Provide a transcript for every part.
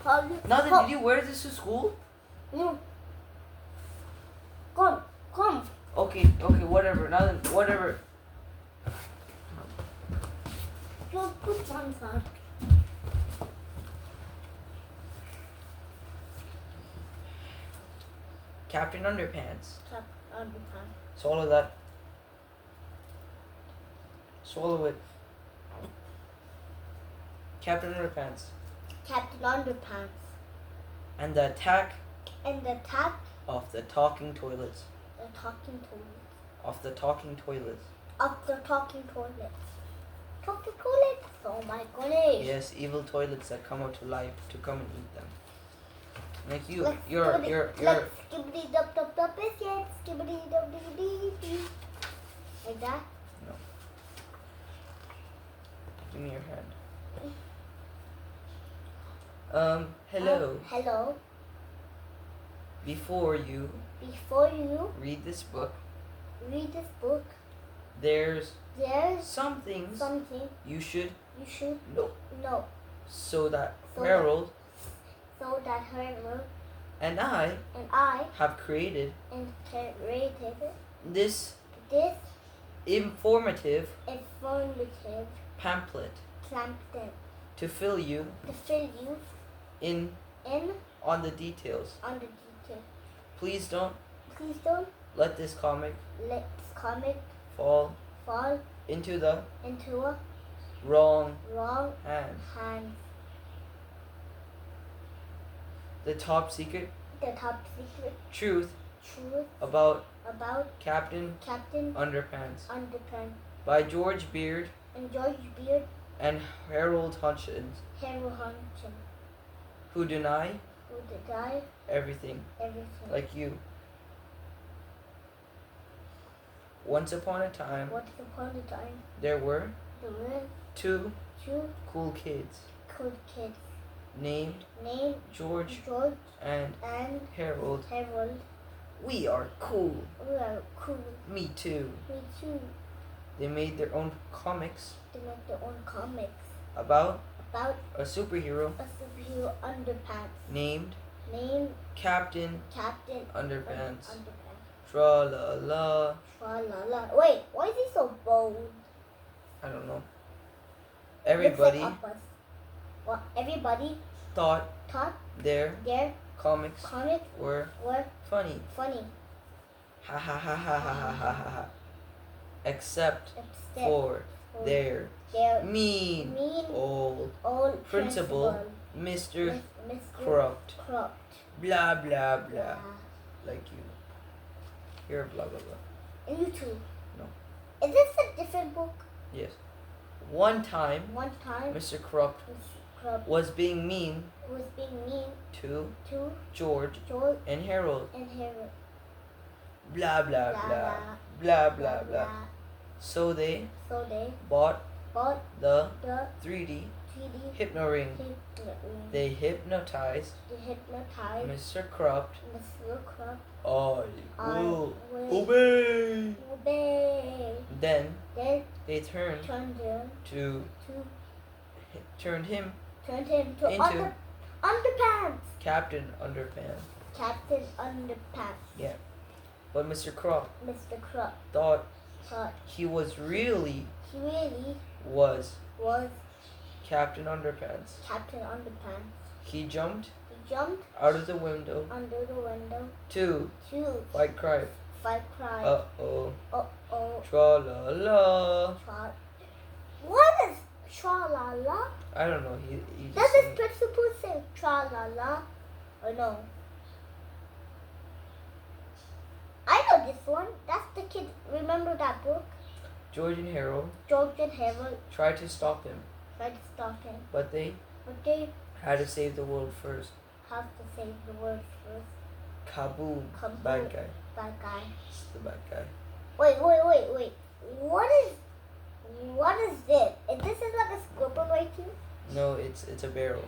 Nathan, did you wear this to school? No. Come. Okay, whatever. Nathan, whatever. Just put one side. Captain Underpants. Underpants. Swallow that. Swallow it. Captain Underpants. Captain Underpants. And the attack And the attack of the talking toilets. the talking toilets. Of the talking toilets. Of the talking toilets. Talking toilets? Oh my goodness. Yes, evil toilets that come out to life to come and eat them. Like you, Like you're. skibbity dub dub dub biscuits. Skibbity dub dub dee. Like that? No. Give me your hand. Hello. Hello. Before you Before you read this book, book, there's there's something you should you should know know so that So Harold Harold and I and I have created created this this informative informative pamphlet pamphlet to fill you to fill you in in on the details. on the detail. Please don't Please don't let this comic let this comic fall fall into the into a wrong wrong hands. hands. The top secret The top secret truth truth about about Captain Captain Underpants Underpants by George Beard and George Beard, and Harold Hutchins, Harold Huntington, who deny who did die everything everything. like you. Once upon a time, Once upon a time, there were there were two two cool kids cool kids named named George George and and Harold. Harold. We are cool. We are cool. Me too. Me too. They made their own comics They make their own comics about about a superhero a superhero underpants named named Captain Captain Underpants. Underpants. Tra la la. Tra la la. Wait, why is he so bold? I don't know. Looks Everybody like Uppus. Well, everybody thought thought their their comics comics were were funny. funny, Ha ha ha ha ha ha ha ha ha. Except except for their their mean mean old old principal, Mr. Mr. Corrupt. Corrupt. Blah blah blah. Yeah. Like you. You're blah blah blah. And you too. No. Is this a different book? Yes. One time, One time, Mr. Corrupt Mr. Corrupt was being mean was being mean to to George George and Harold. and Harold. Blah blah blah. Blah blah blah. So they So they bought bought the the 3D 3D hypno ring. They hypnotized They hypnotized Mr. Corrupt. Mr. Corrupt. I will will obey. obey. Then Then they turned turned him to to turned him into underpants. Captain Underpants. Captain Underpants. Yeah. But Mr. Corrupt Mr. Corrupt thought thought he was really he really was was Captain Underpants. Captain Underpants. He jumped He jumped out of the window under the window to to fight crime. fight crime. Uh-oh. Uh-oh. Tra-la-la. What is tra-la-la? I don't know. He Does just this sang- principal say tra-la-la? Or no? I know this one. That's the kid. Remember that book? George and Harold George and Harold tried to stop him, tried to stop him. but they But they had to save the world first. have to save the world first. Kaboom. Kaboom. Bad guy. Bad guy. It's the bad guy. Wait. What is this? Is this like a scribble writing? No, it's a barrel.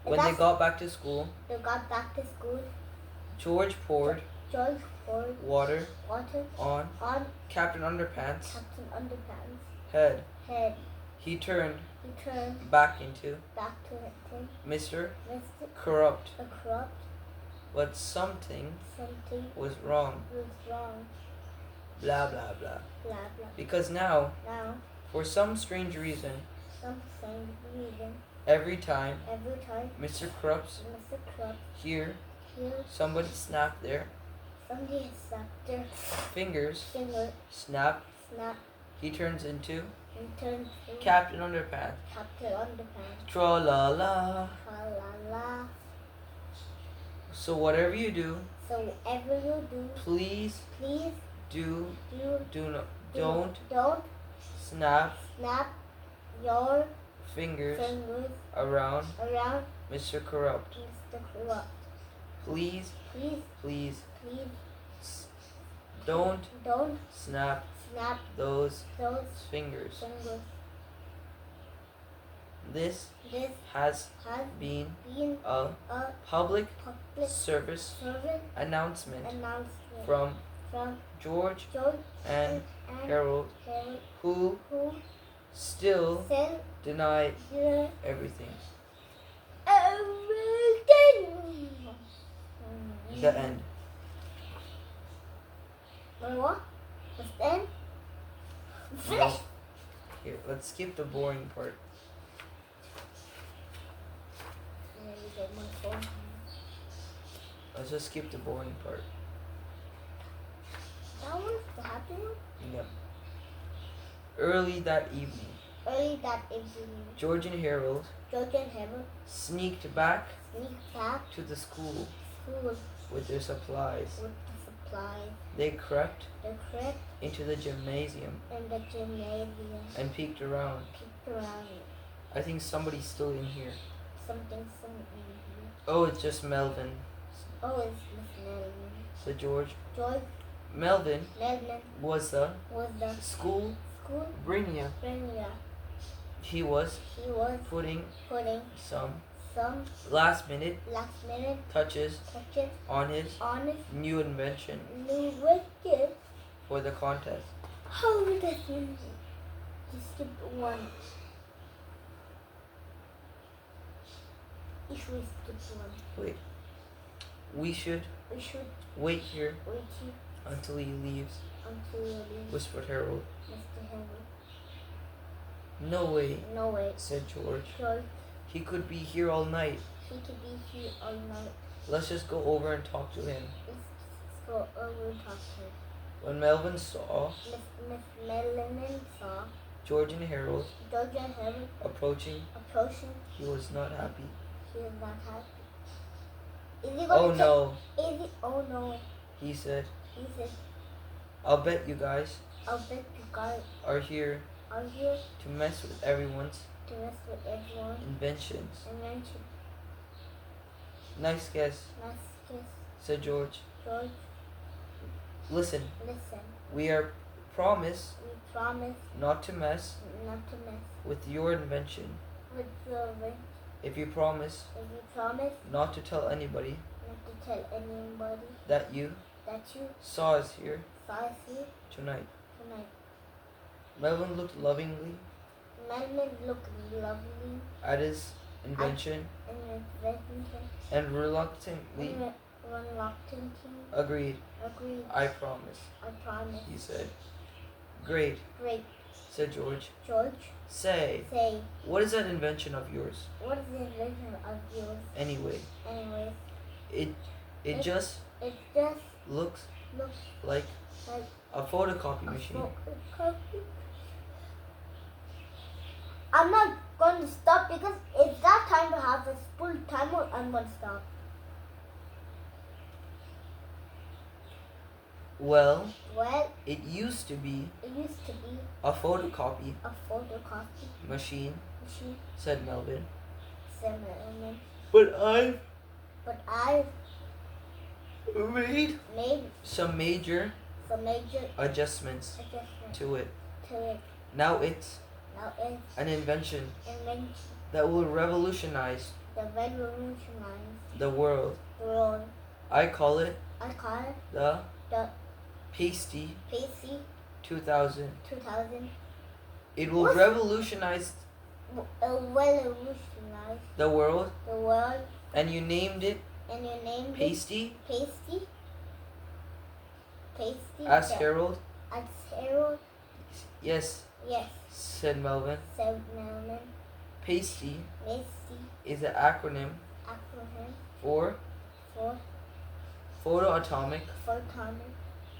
And When they that's- got back to school, They got back to school. George poured George poured water water on on Captain Underpants' Captain Underpants' head. head. He turned back into Mr. Mr. Corrupt. Corrupt. But something Something was wrong. was wrong. Blah blah blah. Blah blah. Because now, Now, for some strange reason, reason, every time every time Mr. Corrupt's Mr. Corrupt here, hears somebody snapped their somebody has snapped their fingers, finger, snap, snap, he turns into and turns to Captain Underpants. Captain Underpants. Tra la la. Tra la la. So whatever you do, So whatever you do, please please do not don't snap snap your fingers fingers around around Mr. Corrupt. Mr. Corrupt. Please, Please, please please don't don't snap snap those those fingers. fingers. This This has has been been a a public public service service announcement announcement from from George George and Harold, Harold, who who still sent deny the everything. everything. The end. What? What's then? No. Finish. Here, let's skip the boring part. Let me get my phone. Let's just skip the boring part. That one's the happy one. Yeah. Early that evening, Early that evening, George and Harold George and Harold sneaked back sneaked back to the school to school with their supplies. with the supplies. They crept They crept into the gymnasium in the gymnasium, and peeked around. peeked around it. I think somebody's still in here. Something. Oh, it's just Melvin, Oh, it's Miss Melvin. said George. George Melvin Melvin was was the the school school brainiac. trainer. He was He was putting putting some some last minute last minute touches touches on his on his new invention new wicket. for the contest. How did I finish? Just skip one. If we skip one, Wait, we should we should wait here wait here until he leaves, until you leave, whispered Harold. Mr. Henry. No way, No way. said George. George, He could be here all night. he could be here all night. Let's just go over and talk to him. Let's go over and talk to him. When Melvin saw Miss Melanie saw George and Harold George and Harry approaching, approaching. he was not happy. He is not happy. Is he Oh going no, Is he? Oh no. he said. He said, I'll bet you guys I'll bet you guys are here are here to mess with everyone's to mess with everyone's inventions. invention. Nice guess, Nice kiss, said George. George. Listen, Listen, we are promised we promise not to mess not to mess with your invention. with your ring. If you promise If you promise not to tell anybody not to tell anybody that you that you saw us here saw us here tonight. tonight. Melvin looked lovingly Melvin looked lovely at his invention and invention and reluctantly and reluctantly agreed. agreed. I promise, I promise. he said. Great, Great. said George. George, Say, say, what is that invention of yours? what is the invention of yours? Anyway, Anyways, it It- just it just looks looks like like a photocopy a machine. photocopy. I'm not going to stop because it's that time to have a full timer. I'm going to stop. Well, Well, it used to be it used to be a photocopy a photocopy machine, machine, said Melvin. similar, But I've but I made made some major some major adjustments adjustments to it. to it. Now it's Now it's an invention invention that will revolutionize that revolutionized the world. the world. I call it I call it the the Pasty PC 2000. 2000. It will What? revolutionize revolutionized the world, the world, and you named it and you named Pasty it Pasty as Harold? as Harold? Yes, Yes, said Melvin. said Melvin. Pasty Pasty is an acronym acronym for for photoatomic photonic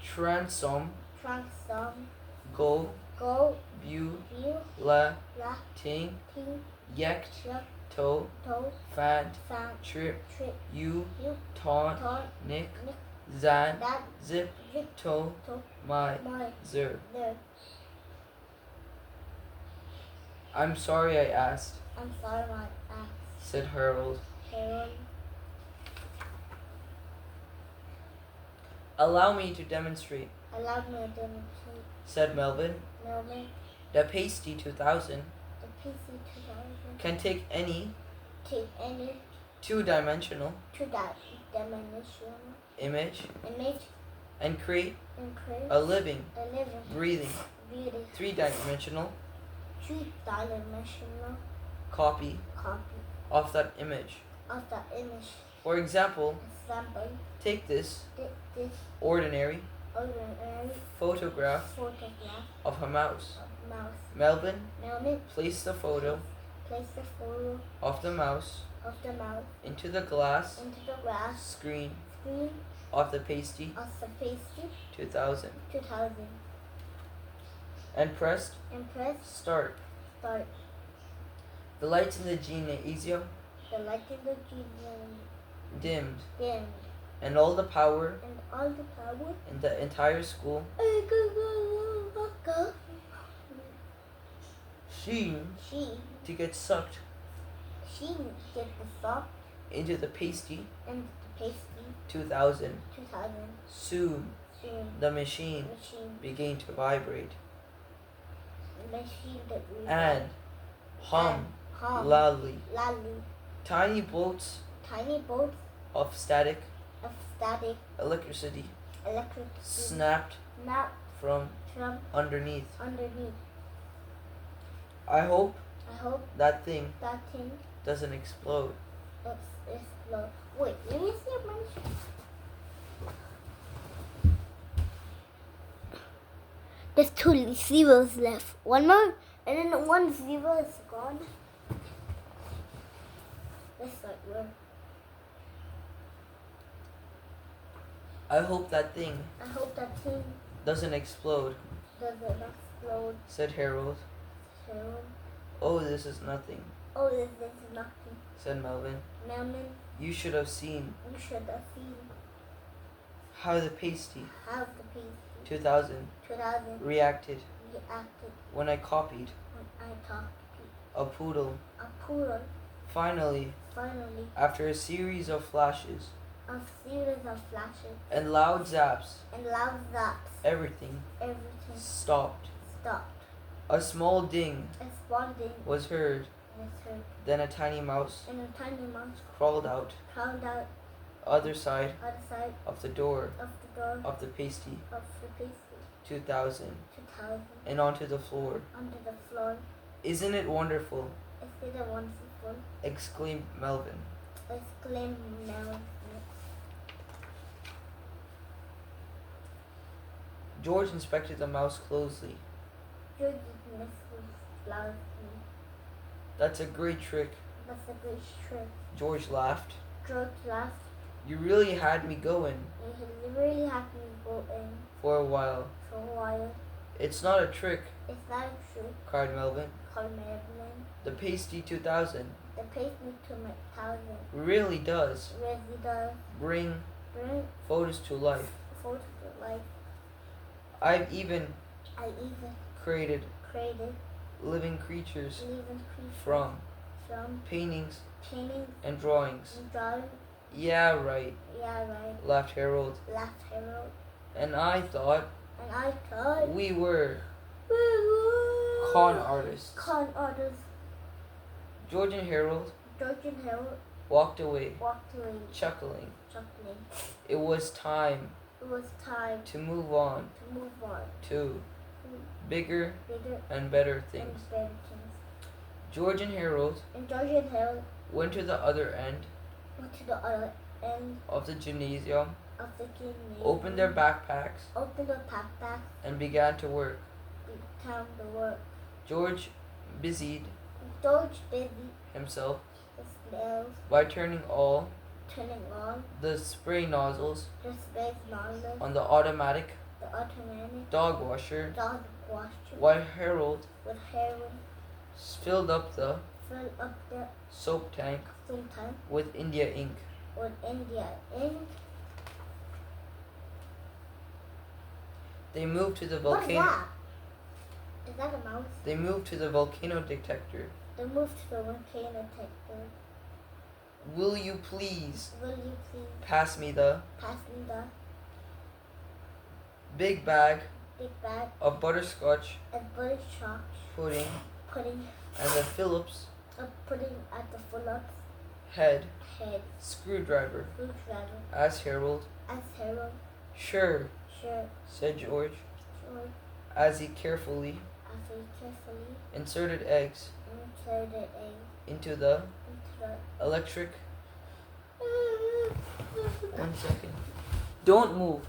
transome transform go go bu view la la ting ting yekt yuck to to fant fan trip trip you you taunt ton nick nick zan that zip zip to to my my zer. there. I'm sorry I asked, I'm sorry my ass said Harold. Harold. Allow me to demonstrate, Allowed me to demonstrate said Melvin. Melvin The Pasty 2000 the PC 2000 can take any take any two-dimensional two-dimensional image image and create and create a living, a living, breathing, beauty, three-dimensional two-dimensional copy copy of that image. of the image. For example, Example, take this this ordinary ordinary photograph photograph of a mouse. of mouse. Melvin Melvin placed the photo placed the photo of the mouse of the mouse into the glass into the glass screen screen of the Pasty of the PC 2000 2000 and pressed and press start. start. The lights in the gymnasium The light in the gym dimmed, dimmed and all the power and all the power in the entire school seemed she to get sucked get the sock into the Pasty and the pasty 2000. 2000 Soon, soon the machine machine began to vibrate machine that we and hum hum loudly. loudly. Tiny bolts Tiny bolts of static of static electricity electric snapped snap from from underneath. underneath. I hope I hope that thing that thing doesn't explode. is low. Wait, let me see if my There's two zeros left. One more, and then one zero is gone. That's like where. I hope that thing I hope that thing doesn't explode, doesn't explode said Harold. soon. Oh, this is nothing, Oh, this is nothing. said Melvin. Melvin, You should have seen you should have seen how the Pasty how the piece 2000 2000 reacted reacted when I copied when I talked a poodle. to a poodle. Finally, Finally, after a series of flashes a series of flashes and loud zaps, and loud zaps, everything everything stopped. stopped. A small ding Responding was heard, and heard, then a tiny mouse and a tiny mouse crawled out crawled out other side other side of the door of the door of the Pasty of the pastry 2000 2000 and onto the floor. onto the floor. Isn't it wonderful? Is it a wonderful? Exclaimed Melvin. Exclaimed Melvin. George inspected the mouse closely. George's miss was loudly. That's a great trick, That's a great trick. George laughed. George laughed. You really had me going And he really had me go in for a while. for a while. It's not a trick, It's not a trick. cried Melvin. Called Melvin. The Pasty 2000 The pastry to my thousand really does really does bring bring photos to life. photos to life. I've even I even created created living creatures living creatures from from paintings paintings and drawings. and drawing. Yeah, right, Yeah, right. laughed Harold. Laughed Harold. And I thought And I thought we were we were con artists. con artists. George and Harold George and Harold walked away, walked away, chuckling. chuckling. It was time It was time to move on to move on to to bigger bigger and better and things. better things. George and Harold went to the other end of the gymnasium, opened their backpacks, and began to work. George busied himself by turning on the spray nozzles on the automatic dog washer, while Harold filled up the soap tank with India ink. They moved to the What is volcano. that? Is that a mouse? They moved to the volcano detector. They moved to the volcano detector. Will you please Will you please pass me the pass me the big bag big bag of butterscotch and butterscotch pudding pudding and the Phillips pudding at the Phillips head head screwdriver? Asked Harold. Sure, said George, as he carefully inserted eggs into the electric. 1 second. Don't move.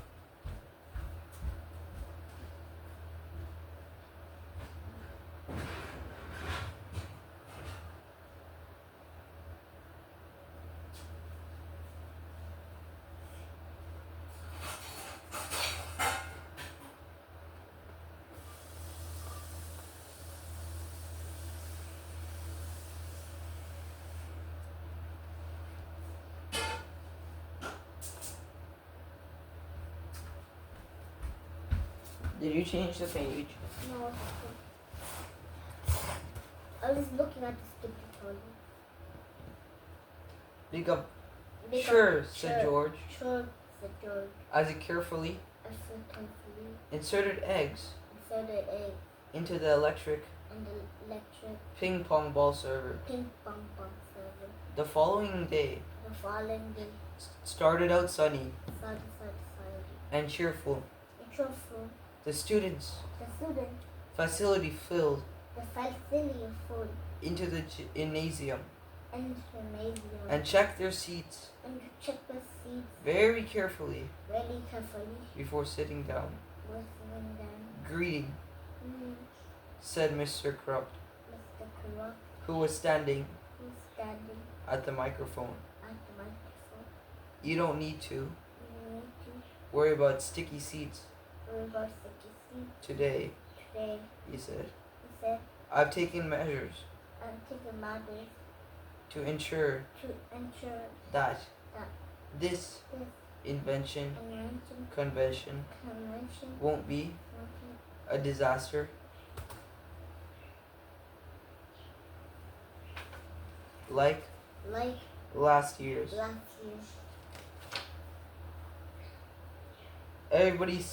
Did you change the page? No, I was looking at the stupid toilet. Pick up. Sure, said George, Sure, said George. as he carefully inserted eggs into the electric ping pong ball server. The following day started out sunny and cheerful. The students' facility filled into the gymnasium and checked their seats very carefully before sitting down. Greeting, said Mr. Krupp, who was standing at the microphone. You don't need to worry about sticky seats today, he said. I've taken measures to ensure that this convention won't be a disaster like last year's. Everybody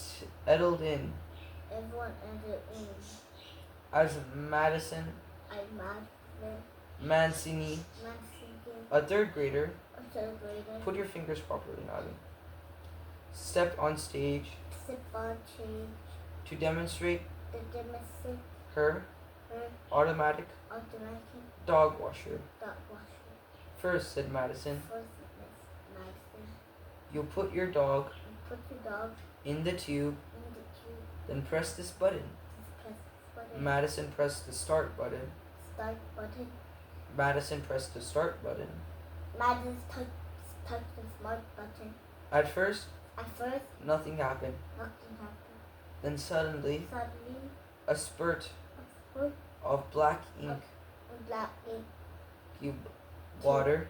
settled in as Madison Mancini, a third grader, put your fingers properly, Nadi, stepped on stage to demonstrate her automatic dog washer. First, said Madison, you'll put your dog in the tube, then press this button. Madison pressed the start button. Madison pressed the start button. Madison touched the smart button. At first, nothing happened. Then suddenly, a spurt of black ink, cube water,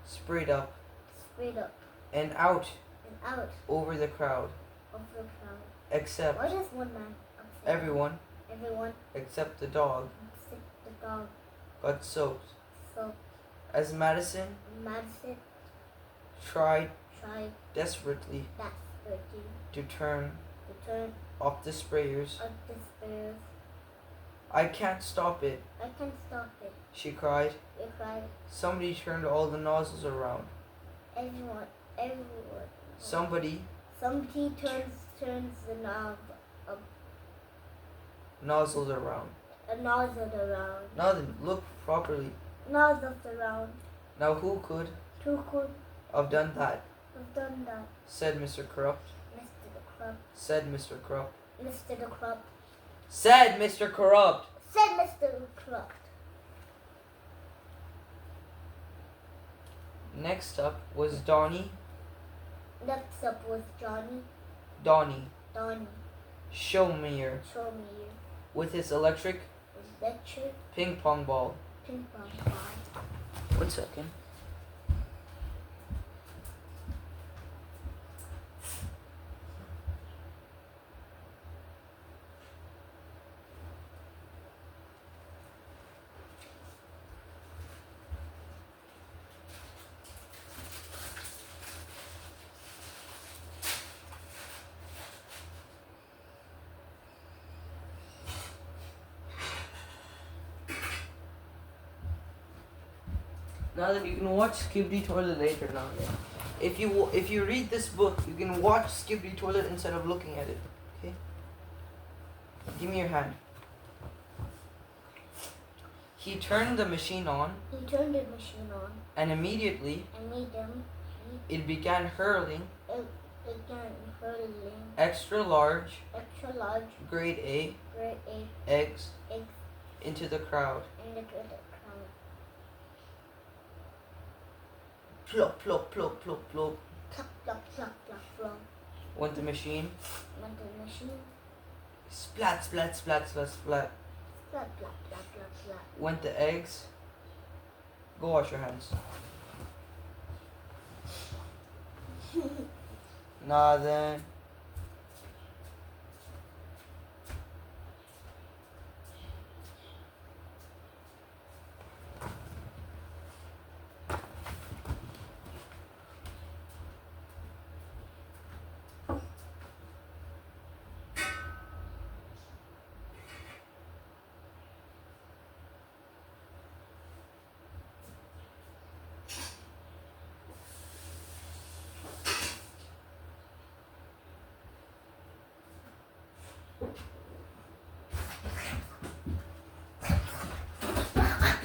sprayed up and out over the crowd. Except everyone except the dog got soaked. As Madison tried desperately to turn off the sprayers. I can't stop it, she cried. Somebody turned all the nozzles around. Everyone. Somebody turns the knob nozzles around. A nozzle around. Now then, look properly. Nozzles around. Now who could Who could have done that? have done that? Said Mr. Corrupt. Mr. the Corrupt. Said Mr. Corrupt. Mr. the Corrupt. Said Mr. Corrupt. Said Mr. the Corrupt. Next up was Donnie. Next up was Donnie. Donnie. Showmere Show me you. with his electric Electric ping pong ball. ping pong ball. 1 second. Now that you can watch Skibidi Toilet later now. If you read this book, you can watch Skibidi Toilet instead of looking at it. Okay? Give me your hand. He turned the machine on. He turned the machine on. And immediately it began hurling extra large grade A eggs into the crowd. Plop, plop, plop, plop, plop. Plop, plop, plop, plop, plop. Went the machine. Went the machine. Splat, splat, splat, splat, splat. Plop, plop, plop, plop, plop. Went the eggs. Go wash your hands. Nah then.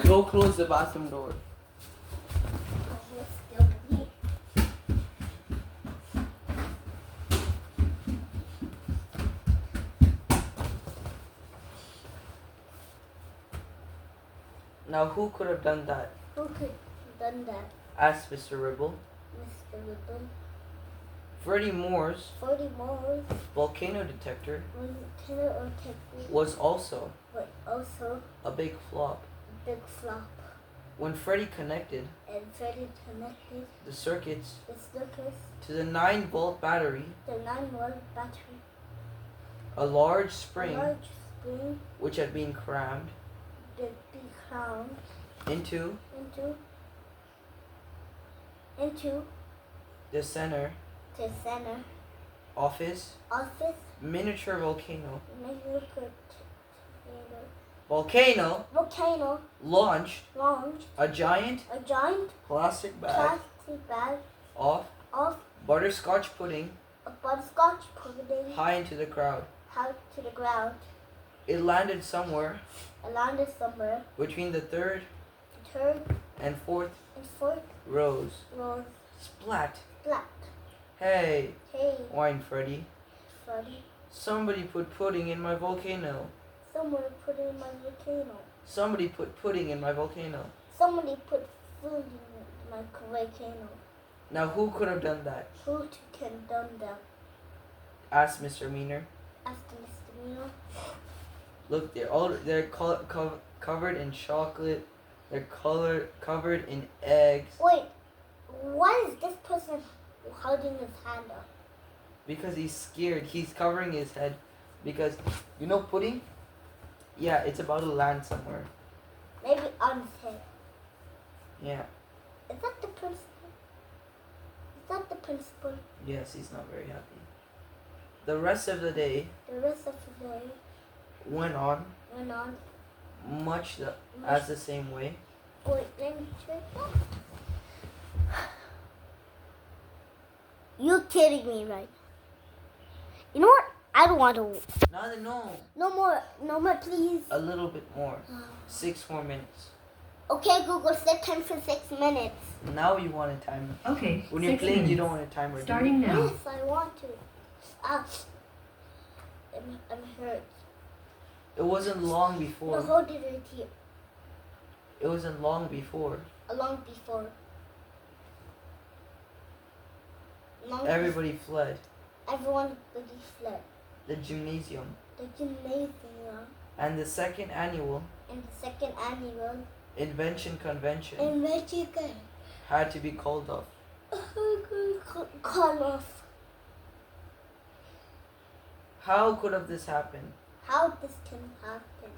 Go close the bathroom door. Now who could have done that? Who could have done that? Asked Mr. Ribble. Mr. Ribble. Freddie Moore's volcano detector was also a big flop. When Freddie connected the circuits to the 9-volt battery, a large spring which had been crammed into the center office miniature volcano launched a giant plastic bag of butterscotch pudding high into the crowd. It landed somewhere between the third and fourth rows. Splat. Hey, whined Freddie. Somebody put pudding in my volcano. Somebody put it in my volcano. Somebody put pudding in my volcano. Somebody put food in my volcano. Now who could have done that? Who can have done that? Asked Mr. Meaner. Asked Mr. Meaner. Look, they're covered in chocolate. They're covered in eggs. Wait, why is this person holding his hand up? Because he's scared. He's covering his head. Because, you know pudding? Yeah, it's about to land somewhere. Maybe on his head. Yeah. Is that the principal? Is that the principal? Yes, he's not very happy. The rest of the day went on much as the same way. Wait, let me check. You're kidding me, right? You know what? I don't want to. Nada, no. No more, please. A little bit more. 6 more minutes. Okay, Google, set time for 6 minutes. Now you want a timer. Okay. When you're 6 playing, minutes. you don't want a timer. Starting now. Yes, I want to. I'm hurt. It wasn't long No, before. hold it right here. It wasn't long before. Long before. Everybody fled. Everyone fled. The gymnasium. The gymnasium. And the second annual And the second annual Invention Convention invention had to be called off. call off. How could have this happened? How this can happen?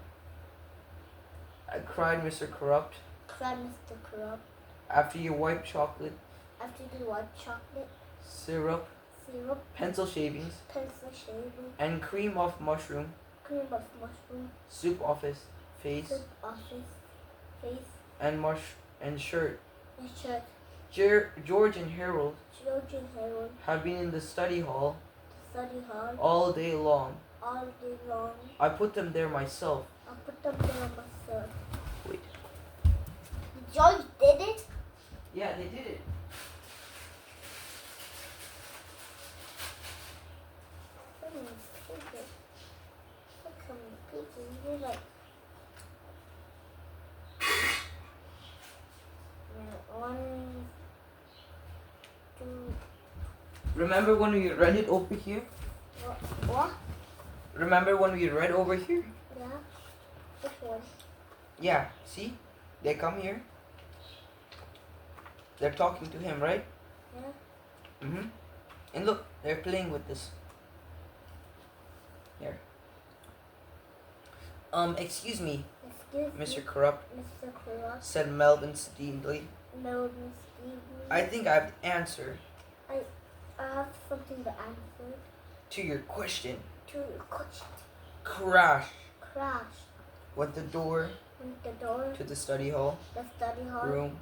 I cried, Mr. Corrupt. Cried Mr. Corrupt. After you white chocolate, After the white chocolate, syrup, syrup, pencil shavings, pencil shaving, and cream of mushroom, cream of mushroom, soup office, face, soup office, face, and shirt. and shirt. George and Harold George and Harold, have been in the study hall the study hall, all day long. all day long. I put them there myself. I put them there myself. Wait. George did it? Yeah, they did it. You're like, one, two, Remember when we read it over here? what? Remember when we read over here? Yeah. Which one? Yeah, see? They come here. They're talking to him, right? Yeah. Mm-hmm. And look, they're playing with this. Here. Excuse me, Excuse Mr. me, Corrupt, Mr. Corrupt. said Melvin steamedly. Melvin Stevens. I think I have the answer I have something to answer to your question. to your question. Crash Crash went the door went the door, to the study hall the study hall, room.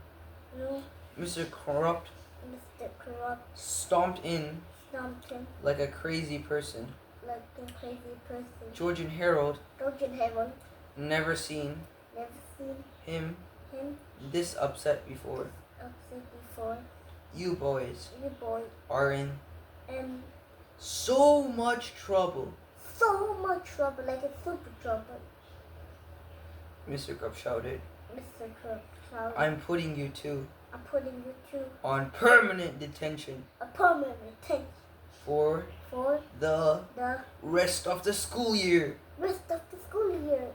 room. Mr. Corrupt Mr. Corrupt stomped in stomped him like a crazy person. like a crazy person. George and Harold George and Harold never seen never seen him him this upset before. upset before. You boys You boy are in and so much trouble. so much trouble, like a super trouble. Mr. Corrupt shouted. Mr. Corrupt shouted. I'm putting you two I'm putting you two on permanent detention a permanent tent for for the the rest of the school year. rest of the school year.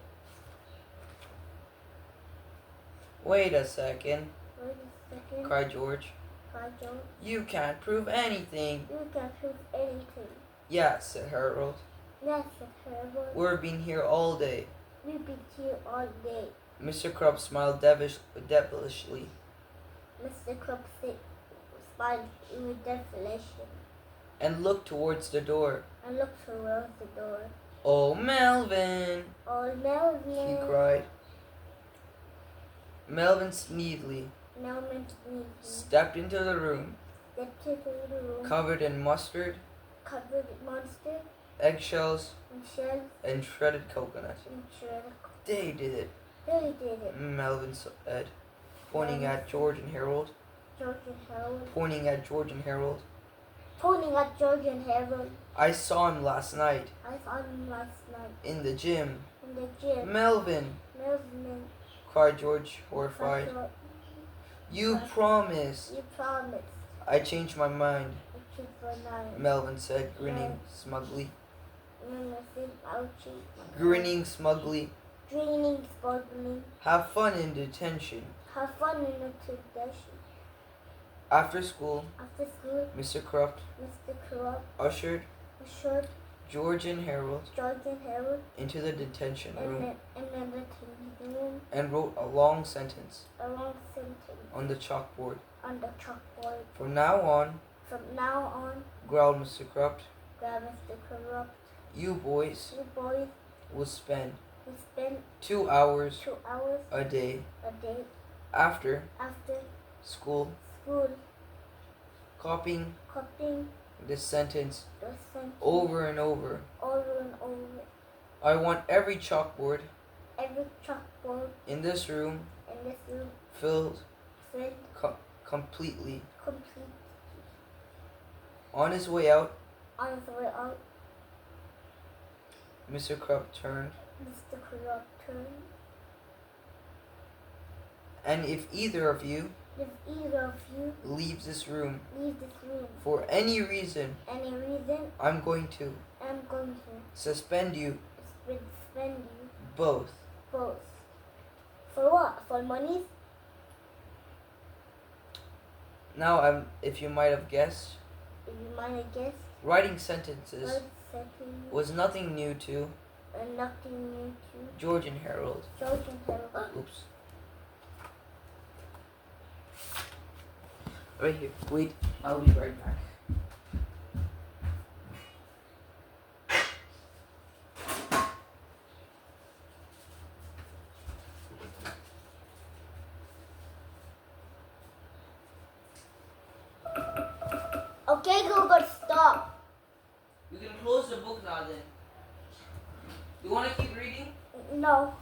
Wait a second, Wait a second. cried George. Cried George. You can't prove anything. You can't prove anything. Yeah, said Harold. Yes, said Harold. We've been here all day. We've been here all day. Mr. Corrupt smiled devilishly. Mr. Crump smiled with deflation And looked towards the door. and looked towards the door. Oh, Melvin, Oh, Melvin. he cried. Melvin sneedly Melvin stepped into the room, stepped into the room, covered in mustard, covered with monster eggshells, and shells and shredded coconut. and shredded. They did it, They did it. Melvin said, pointing at George and Harold. George and Harold. Pointing at George and Harold. Pointing at George and Harold. I saw him last night I saw him last night in the gym. in the gym. Melvin, Melvin. cried George, horrified. You promised. You promised. I changed my mind, I keep my mind. Melvin said, grinning smugly. Melvin, ouchie. Grinning smugly. Draining, sparkling. Have fun in detention. Have fun in the tradition. After school, After school, Mr. Corrupt Mr. Corrupt ushered assured George and Harold George and Harold into the detention room and then the room and wrote a long sentence a long sentence on the chalkboard. on the chalkboard. From now on, From now on, growled Mr. Corrupt, grab Mr. Corrupt. you boys You boys will spend will spend 2 hours 2 hours a day a day after after school school copying, copying, this sentence this sentence over and over. over and over. I want every chalkboard Every chalkboard in this room in this room filled filled completely. complete. On his way out, On his way out, Mr. Krupp turned, Mr. Corrupt turned. and if either of you If either of you leaves this room leave this room for any reason, any reason, I'm going to I'm going to suspend you suspend you both. both. For what? For money? Now, if you might have guessed, If you might have guessed, writing sentences first, second, was nothing new to and nothing new to George and Harold. George and Harold. Oops. Right here. Wait, I'll be right back. Okay, Google, stop. You can close the book now then. You want to keep reading? No.